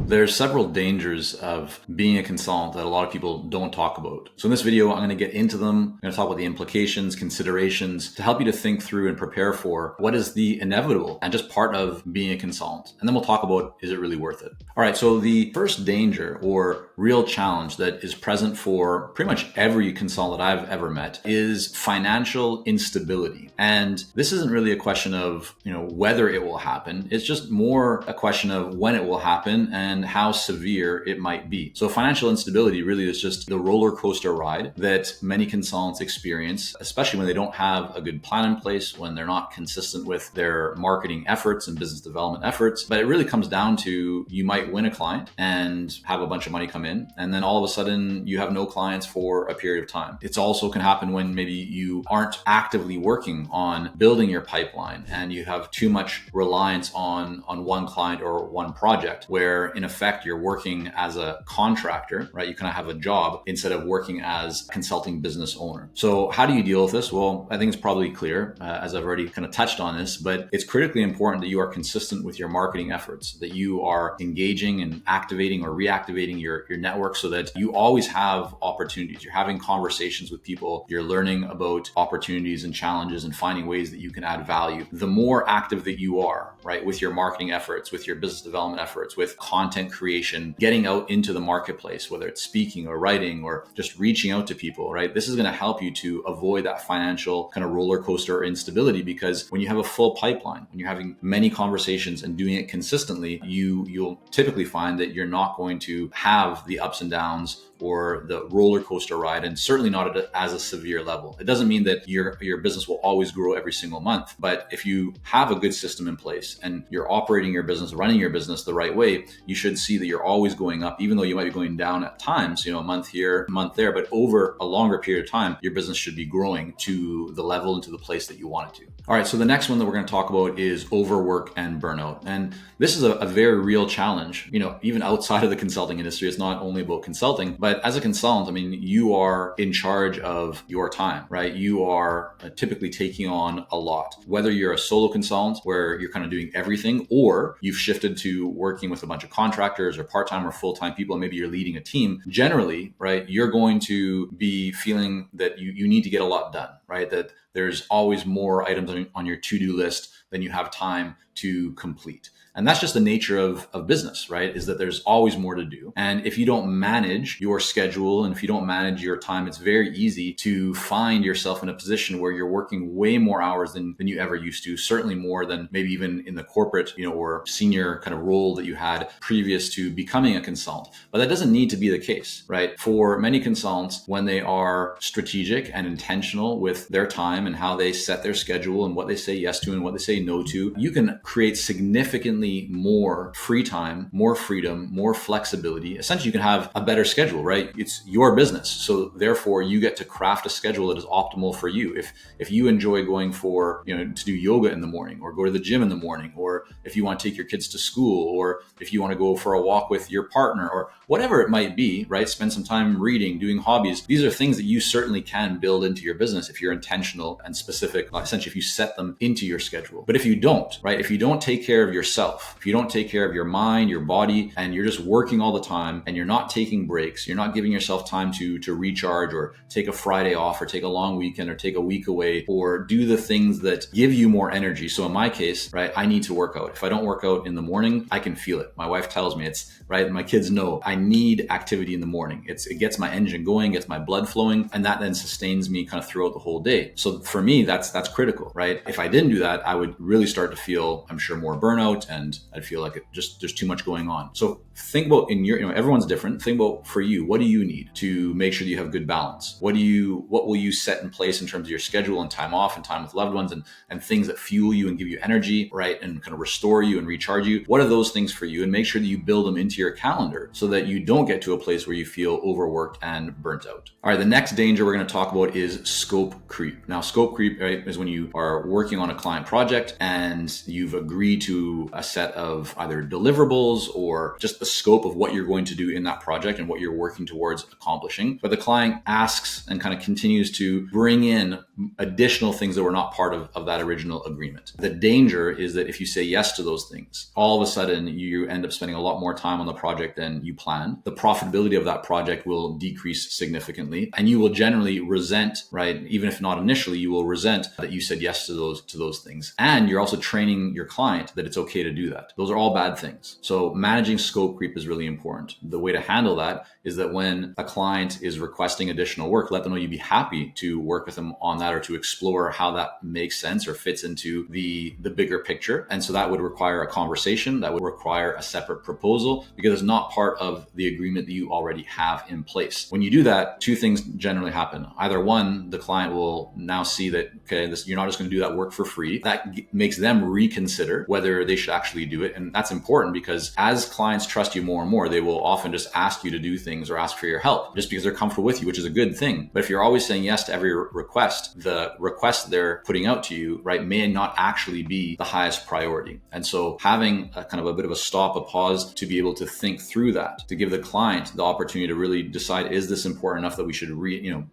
There's several dangers of being a consultant that a lot of people don't talk about. So in this video, I'm going to get into them. I'm going to talk about the implications, considerations to help you to think through and prepare for what is the inevitable and just part of being a consultant. And then we'll talk about, is it really worth it? All right. So the first danger or real challenge that is present for pretty much every consultant that I've ever met is financial instability. And this isn't really a question of, whether it will happen. It's just more a question of when it will happen and how severe it might be. So financial instability really is just the roller coaster ride that many consultants experience, especially when they don't have a good plan in place, when they're not consistent with their marketing efforts and business development efforts. But it really comes down to, you might win a client and have a bunch of money come in, and then all of a sudden you have no clients for a period of time. It's also can happen when maybe you aren't actively working on building your pipeline and you have too much reliance on one client or one project, where in effect you're working as a contractor, right? You kind of have a job instead of working as a consulting business owner. So how do you deal with this? Well, I think it's probably clear, as I've already kind of touched on this, but it's critically important that you are consistent with your marketing efforts, that you are engaging and activating or reactivating your network so that you always have opportunities. You're having conversations with people, you're learning about opportunities and challenges and finding ways that you can add value. The more active that you are, right, with your marketing efforts, with your business development efforts, with content creation, getting out into the marketplace, whether it's speaking or writing or just reaching out to people, right? This is going to help you to avoid that financial kind of roller coaster or instability, because when you have a full pipeline, when you're having many conversations and doing it consistently, you'll typically find that you're not going to have the ups and downs or the roller coaster ride, and certainly not at as a severe level. It doesn't mean that your business will always grow every single month, but if you have a good system in place and you're operating your business, running your business the right way, you should see that you're always going up, even though you might be going down at times, a month here, a month there, but over a longer period of time, your business should be growing to the level and to the place that you want it to. All right, so the next one that we're going to talk about is overwork and burnout. And this is a very real challenge, even outside of the consulting industry. It's not only about consulting, but as a consultant, you are in charge of your time, right? You are typically taking on a lot. Whether you're a solo consultant where you're kind of doing everything, or you've shifted to working with a bunch of contractors or part-time or full-time people, and maybe you're leading a team, generally, right, you're going to be feeling that you need to get a lot done, right? That there's always more items on your to-do list than you have time to complete. And that's just the nature of business, right? Is that there's always more to do. And if you don't manage your schedule and if you don't manage your time, it's very easy to find yourself in a position where you're working way more hours than you ever used to, certainly more than maybe even in the corporate, or senior kind of role that you had previous to becoming a consultant. But that doesn't need to be the case, right? For many consultants, when they are strategic and intentional with their time and how they set their schedule and what they say yes to and what they say no to, you can create significantly more free time, more freedom, more flexibility. Essentially, you can have a better schedule, right? It's your business. So therefore, you get to craft a schedule that is optimal for you. If you enjoy going to do yoga in the morning, or go to the gym in the morning, or if you want to take your kids to school, or if you want to go for a walk with your partner, or whatever it might be, right? Spend some time reading, doing hobbies. These are things that you certainly can build into your business if you're intentional and specific, essentially if you set them into your schedule. But if you don't, right? If you don't take care of yourself, if you don't take care of your mind, your body, and you're just working all the time and you're not taking breaks, you're not giving yourself time to recharge, or take a Friday off, or take a long weekend, or take a week away, or do the things that give you more energy. So in my case, right, I need to work out. If I don't work out in the morning, I can feel it. My wife tells me it's right. My kids know I need activity in the morning. It gets my engine going, gets my blood flowing, and that then sustains me kind of throughout the whole day. So for me, that's critical, right? If I didn't do that, I would really start to feel, I'm sure, more burnout, and I'd feel like there's too much going on. So think about everyone's different. Think about, for you, what do you need to make sure that you have good balance? What will you set in place in terms of your schedule and time off and time with loved ones and things that fuel you and give you energy, right? And kind of restore you and recharge you. What are those things for you? And make sure that you build them into your calendar so that you don't get to a place where you feel overworked and burnt out. All right, the next danger we're going to talk about is scope creep. Now, scope creep, right, is when you are working on a client project and you've agreed to a set of either deliverables or just the scope of what you're going to do in that project and what you're working towards accomplishing. But the client asks and kind of continues to bring in additional things that were not part of that original agreement. The danger is that if you say yes to those things, all of a sudden you end up spending a lot more time on the project than you planned. The profitability of that project will decrease significantly, and you will generally resent, right? Even if not initially, you will resent that you said yes to those things. And you're also training your client that it's okay to do that. Those are all bad things. So managing scope creep is really important. The way to handle that is that when a client is requesting additional work, let them know you'd be happy to work with them on that or to explore how that makes sense or fits into the bigger picture. And so that would require a conversation, that would require a separate proposal, because it's not part of the agreement that you already have in place. When you do that, two things generally happen. Either one, the client will now see that, okay, you're not just going to do that work for free. That makes them reconsider whether they should actually do it. And that's important because as clients trust you more and more, they will often just ask you to do things or ask for your help just because they're comfortable with you, which is a good thing. But if you're always saying yes to every request, the request they're putting out to you, right, may not actually be the highest priority. And so having a kind of a bit of a stop, a pause to be able to think through that, to give the client the opportunity to really decide, is this important enough that we should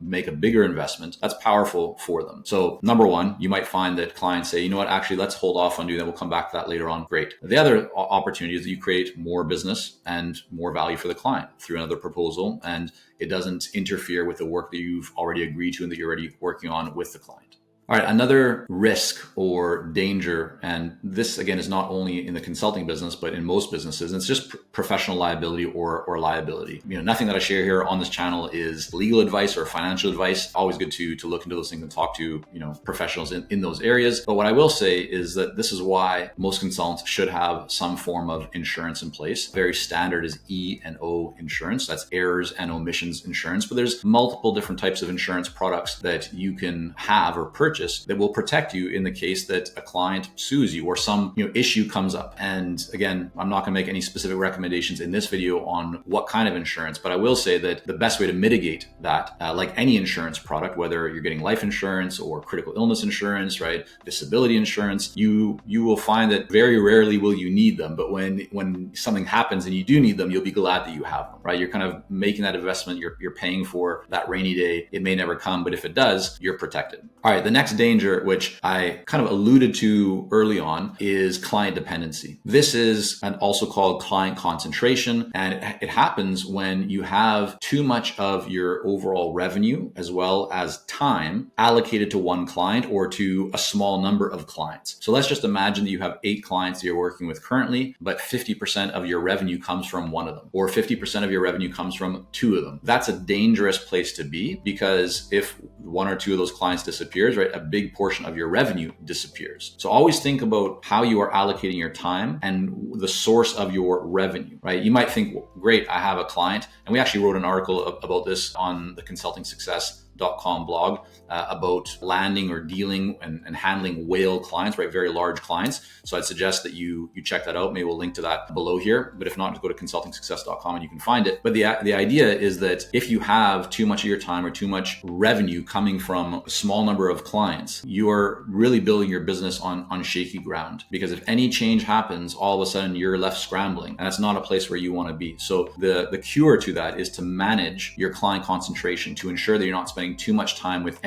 make a bigger investment? That's powerful for them. So number one, you might find that clients say, you know what, actually, let's hold off on doing that. We'll come back to that later on. Great. The other opportunity is that you create more business and more value for the client through another proposal, and it doesn't interfere with the work that you've already agreed to and that you're already working on with the client. All right, another risk or danger, and this again is not only in the consulting business, but in most businesses, and it's just professional liability or liability. Nothing that I share here on this channel is legal advice or financial advice. Always good to look into those things and talk to professionals in those areas. But what I will say is that this is why most consultants should have some form of insurance in place. Very standard is E&O insurance. That's errors and omissions insurance. But there's multiple different types of insurance products that you can have or purchase that will protect you in the case that a client sues you or some issue comes up. And again, I'm not going to make any specific recommendations in this video on what kind of insurance, but I will say that the best way to mitigate that, like any insurance product, whether you're getting life insurance or critical illness insurance, right, disability insurance, you will find that very rarely will you need them. But when something happens and you do need them, you'll be glad that you have them, right? You're kind of making that investment. You're paying for that rainy day. It may never come, but if it does, you're protected. All right, the next danger, which I kind of alluded to early on, is client dependency. This is also called client concentration, and it happens when you have too much of your overall revenue as well as time allocated to one client or to a small number of clients. So let's just imagine that you have 8 clients that you're working with currently, but 50% of your revenue comes from one of them, or 50% of your revenue comes from 2 of them. That's a dangerous place to be, because if 1 or 2 of those clients disappears, right, a big portion of your revenue disappears. So always think about how you are allocating your time and the source of your revenue, right? You might think, well, great, I have a client. And we actually wrote an article about this on the consultingsuccess.com blog about landing or dealing and handling whale clients, right? Very large clients. So I'd suggest that you check that out. Maybe we'll link to that below here. But if not, just go to consultingsuccess.com and you can find it. But the idea is that if you have too much of your time or too much revenue coming from a small number of clients, you are really building your business on shaky ground. Because if any change happens, all of a sudden you're left scrambling. And that's not a place where you want to be. So the cure to that is to manage your client concentration to ensure that you're not spending too much time with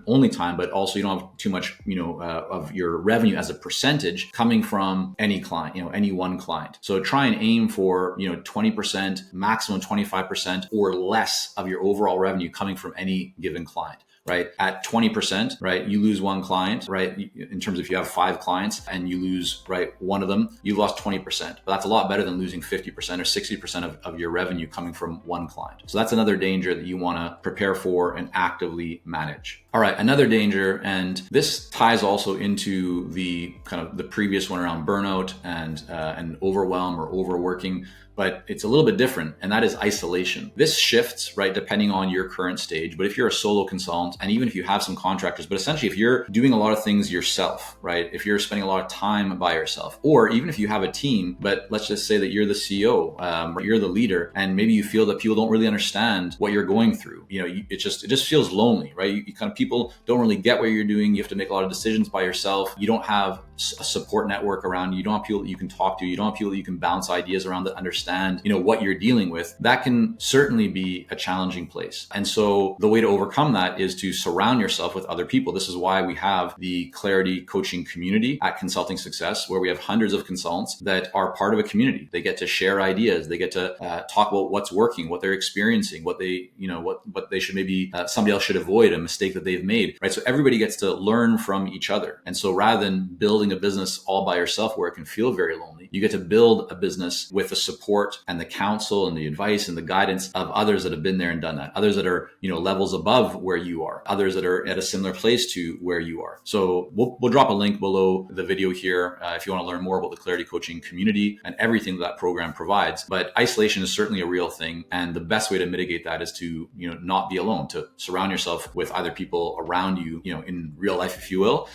only time, but also you don't have too much, of your revenue as a percentage coming from any client, any one client. So try and aim for, 20%, maximum 25% or less of your overall revenue coming from any given client. Right? At 20%, right, you lose one client, right? In terms of if you have 5 clients and you lose, right, one of them, you lost 20%. But that's a lot better than losing 50% or 60% of your revenue coming from one client. So that's another danger that you want to prepare for and actively manage. All right, another danger, and this ties also into the kind of the previous one around burnout and overwhelm or overworking, but it's a little bit different, and that is isolation. This shifts, right, depending on your current stage. But if you're a solo consultant, and even if you have some contractors, but essentially if you're doing a lot of things yourself, right, if you're spending a lot of time by yourself, or even if you have a team, but let's just say that you're the CEO, or you're the leader, and maybe you feel that people don't really understand what you're going through. It just feels lonely, right? You kind of, people don't really get what you're doing. You have to make a lot of decisions by yourself. You don't have a support network around you. You don't have people that you can talk to. You don't have people that you can bounce ideas around that understand, what you're dealing with. That can certainly be a challenging place. And so the way to overcome that is to surround yourself with other people. This is why we have the Clarity coaching community at Consulting Success, where we have hundreds of consultants that are part of a community. They get to share ideas. They get to talk about what's working, what they're experiencing, what they, what they should maybe somebody else should avoid, a mistake that they've made, right? So everybody gets to learn from each other. And so rather than building a business all by yourself where it can feel very lonely, you get to build a business with the support and the counsel and the advice and the guidance of others that have been there and done that, others that are, levels above where you are, others that are at a similar place to where you are. So we'll drop a link below the video here if you want to learn more about the Clarity coaching community and everything that program provides. But isolation is certainly a real thing. And the best way to mitigate that is to, not be alone, to surround yourself with either people around you, in real life, if you will,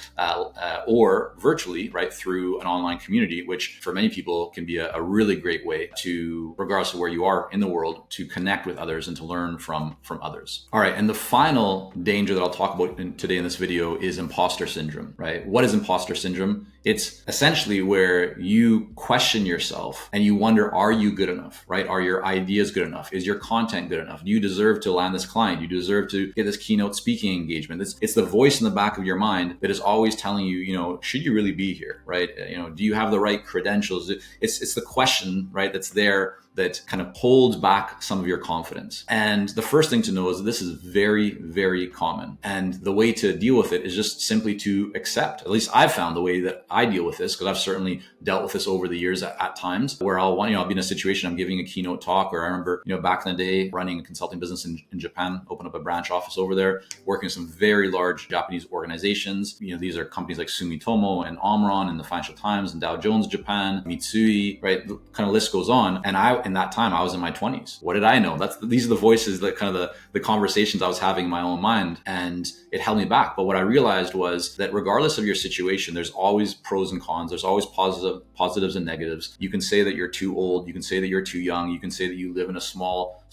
or virtually, right, through an online community, which for many people can be a really great way to, regardless of where you are in the world, to connect with others and to learn from others. All right. And the final danger that I'll talk about today in this video is imposter syndrome, right? What is imposter syndrome? It's essentially where you question yourself and you wonder, are you good enough, right? Are your ideas good enough? Is your content good enough? Do you deserve to land this client? Do you deserve to get this keynote speaking engagement? It's the voice in the back of your mind that is always telling you, should you really be here, right? Do you have the right credentials? It's the question, right, that's there that kind of holds back some of your confidence. And the first thing to know is that this is very, very common. And the way to deal with it is just simply to accept. At least I've found the way that I deal with this, because I've certainly dealt with this over the years at times where I'll be in a situation, I'm giving a keynote talk, or I remember, back in the day running a consulting business in Japan, open up a branch office over there, working with some very large Japanese organizations. These are companies like Sumitomo and Omron and the Financial Times and Dow Jones Japan, Mitsui, right? The kind of list goes on. And in that time, I was in my 20s. What did I know? These are the voices that kind of the conversations I was having in my own mind, and it held me back. But what I realized was that regardless of your situation, there's always pros and cons. There's always positives and negatives. You can say that you're too old. You can say that you're too young. You can say that you live in a small,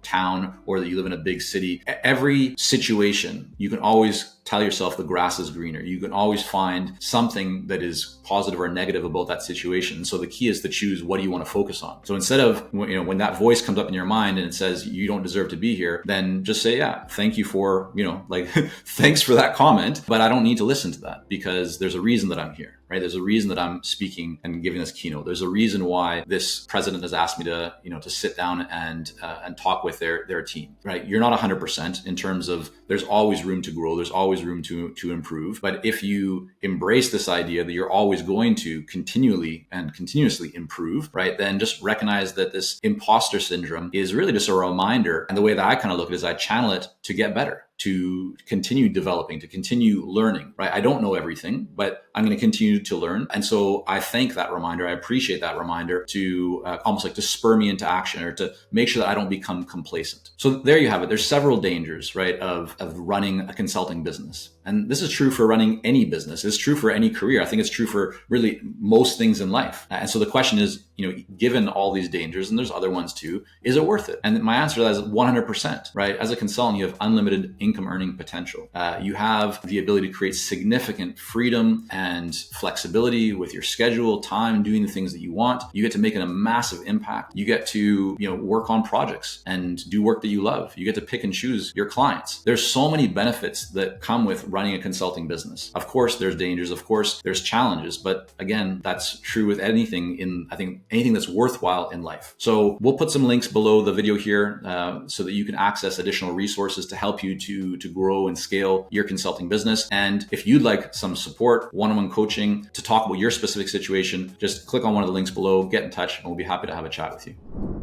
town, or that you live in a big city. Every situation, you can always tell yourself the grass is greener. You can always find something that is positive or negative about that situation. So the key is to choose, what do you want to focus on? So instead of, when that voice comes up in your mind and it says you don't deserve to be here, then just say, yeah, thank you for, thanks for that comment, but I don't need to listen to that because there's a reason that I'm here, right? There's a reason that I'm speaking and giving this keynote. There's a reason why this president has asked me to, to sit down and talk with their team, right? You're not 100% in terms of, there's always room to grow. There's always room to improve. But if you embrace this idea that you're always going to continuously improve, right, then just recognize that this imposter syndrome is really just a reminder. And the way that I kind of look at it is I channel it to get better, to continue developing, to continue learning, right? I don't know everything, but I'm going to continue to learn. And so I thank that reminder. I appreciate that reminder to almost like to spur me into action, or to make sure that I don't become complacent. So there you have it. There's several dangers, right, of running a consulting business. And this is true for running any business. It's true for any career. I think it's true for really most things in life. And so the question is, given all these dangers, and there's other ones too, is it worth it? And my answer to that is 100%, right? As a consultant, you have unlimited income earning potential. You have the ability to create significant freedom and flexibility with your schedule, time, doing the things that you want. You get to make a massive impact. You get to, work on projects and do work that you love. You get to pick and choose your clients. There's so many benefits that come with running a consulting business. Of course, there's dangers. Of course, there's challenges. But again, that's true with anything anything that's worthwhile in life. So we'll put some links below the video here so that you can access additional resources to help you to grow and scale your consulting business. And if you'd like some support, one-on-one coaching to talk about your specific situation, just click on one of the links below, get in touch, and we'll be happy to have a chat with you.